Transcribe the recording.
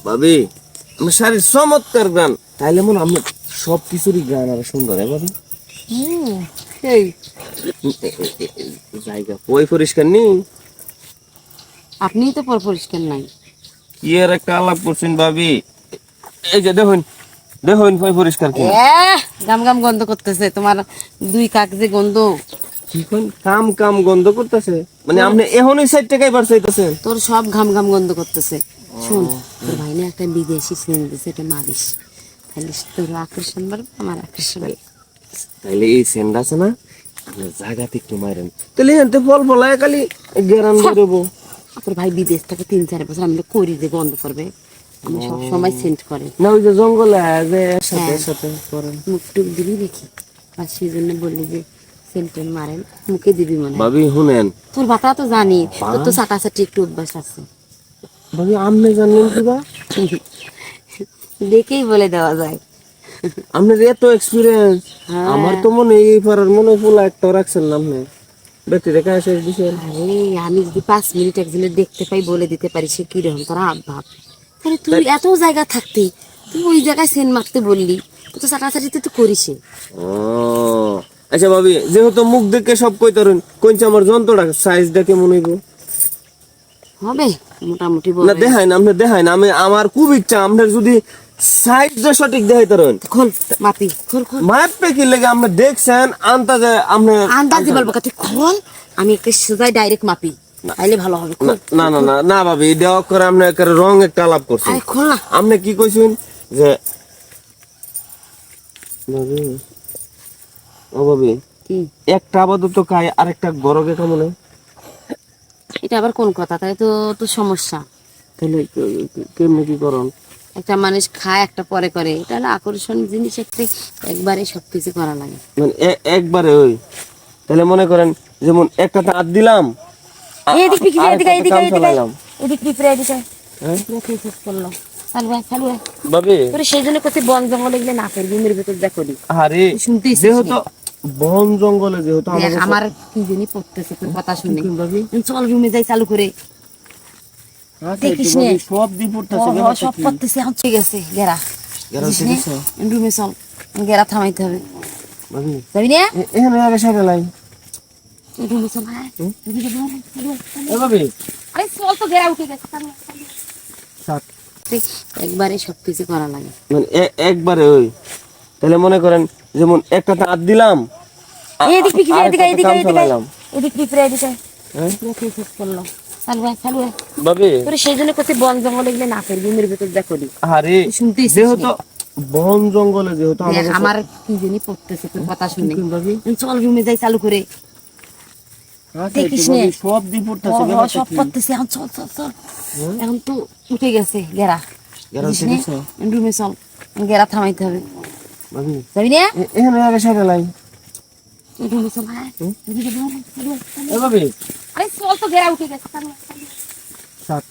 ভাবি আমার শাড়ির চমৎকার গান তাইলে মনে হয় আপনার সব কিছুরই গান আর সুন্দর ভাবি। এই জায়গা ওই পরিষ্কার নেই, আপনিই তো পরিষ্কার নাই। কি আর একটা আলাপ করছেন ভাবি। এই যে দেখুন দেখুন ওই পরিষ্কার কি গাম গাম গন্ধ করতেছে তোমার দুই কাক যে গন্ধ। কি কোন কাম কাম গন্ধ করতেছে, মানে আপনি এখনই 60 টাকায় বার চাইতেছেন? তোর সব ঘাম ঘাম গন্ধ করতেছে। শুন, তোর ভাই না একটা বিদেশি সেন্ট দিছে, এটা মারিস, তাহলে তোর আকর্ষণ বাড়বে, আমার আকর্ষণ বাড়বে। তাইলে এই সেন্ড আছে না, আপনি জায়গাতে একটু মারেন, তাহলে এনতে ফল ফলায় খালি গেরান বেরোবো। তোর ভাই বিদেশ থেকে 3-4 বছর আমি করি যে গন্ধ করবে, আমি সব সময় সেন্ট করে না ওই যে জঙ্গলে যে একসাথে সাথে করেন। মুখ টুক দিবি দেখি, আর সেই জন্য বললি যে সেন্টেন মারেন, মুখে দিবি মনে হয়। ভাবি শুনেন, তোর বাতা তো জানি, তোর তো চাটাচাটি একটু অভ্যাস আছে। ভাবি আপনি জানলেন কি বা? দেখেই বলে দেওয়া যায়। আপনার এত এক্সপিরিয়েন্স, আমার তো মনে এই পারার মনে ফুলা একটা রাখছেন না আপনি, ব্যক্তি রেখা শেষ দিচ্ছেন। আরে আমি যদি 5 মিনিট একজনের দেখতে পাই, বলে দিতে পারি সে কিরকম, তারা ভাব। তাহলে তুই এত জায়গা থাকতে তুই ওই জায়গায় সেন্ট মারতে বললি, তুই তো চাটাচাটিতে তো করিস। ও আচ্ছা ভাবি, যেহেতু মুখ দেখে সব কই তরেন, কোনটা আমার যন্ত্রটা সাইজটা কেমন হইব? হবে মোটামুটি না বলে। দেখাই না, আপনি দেখাই না, আমি আমার খুব ইচ্ছা আপনার যদি সাইজটা সঠিক দেখাই তরেন। খোল মাপি, খোল খোল। মাপে কি লাগে আপনি দেখছেন আন্তাজে আপনি আন্দাজি বলবো তুই খোল, আমি একটা সোজাই ডাইরেক্ট মাপি, তাইলে ভালো হবে। খোল। না না না না ভাবি, দেওয়া করে আপনি একটা রং একটা আলাপ করছেন। আরে খোল না। আপনি কি কইছেন যে ভাবি, ও ভাবি কি একটা আপাতত খাই আরেকটা গরকে কেমন হয়? এটা আবার কোন কথা? তাই তো তো সমস্যা। তাহলে কেমনে কি করন? একটা মানুষ খায় একটা পরে করে, এটা হলো আকর্ষণ জিনিস, একটা একবারে সবকিছু করা লাগে। মানে একবারে ওই, তাহলে মনে করেন যেমন একটা হাত দিলাম, এদিক পিছু এদিকে আরেকটাতে এদিকে কাম এদিকে চালাইলাম। এদিক পিছু এদিকে হ্যাঁ শেষ করলো। চালু হয়, চালু হয়। ভাবি, তোরে সেই জন্য করতে বন জঙ্গলে গেলে না করবি, রুমের ভেতর যা করি। আরে শুনতেই যেহেতু বন জঙ্গলে যেহেতু দেখ আমার কি জানি পড়তেছে তোর কথা শুনে। ভাবি চল রুমে যাই, চালু করে দেখিস নে। সব দিন পড়তেছে সব পড়তেছে, এখন ঠিক আছে গেরা রুমে চল, গেরা থামাইতে হবে। ভাবি যাবি না? এখানে আগে সাইডে লাই। রুমে চল। হ্যাঁ এ ভাবি আরে চল তো, গেরা উঠে গেছে, চালু হয়, সাত একবারে সবকিছু করা লাগে। মানে একবারে ওই, তাহলে মনে করেন যেমন একটা হাত দিলাম, এদিক পিছু এদিকে এদিকে কাম এদিকে চালাইলাম। এদিক পিছু এদিকে হ্যাঁ শেষ করলো। চালু হয়, চালু হয়। ভাবি তোরে সেই জন্য করতে বন জঙ্গলে গেলে না করবি, রুমের ভেতর যা করি। আরে শুনতেই যেহেতু বন জঙ্গলে যেহেতু দেখ আমার কি জানি পড়তেছে তোর কথা শুনে। ভাবি চল রুমে যাই, চালু করে দেখিস নে। সব দিন পড়তেছে সব পড়তেছে, এখন চল চল চল। এখন তো উঠে গেছে গেরা, রুমে চল, গেরা থামাইতে হবে। ভাবি যাবি না? এখানে আগে সাইডে লাই। রুমে চল। হ্যাঁ এ ভাবি আরে চল তো, গেরা উঠে গেছে, চালু হয়, চালু হয়। সাত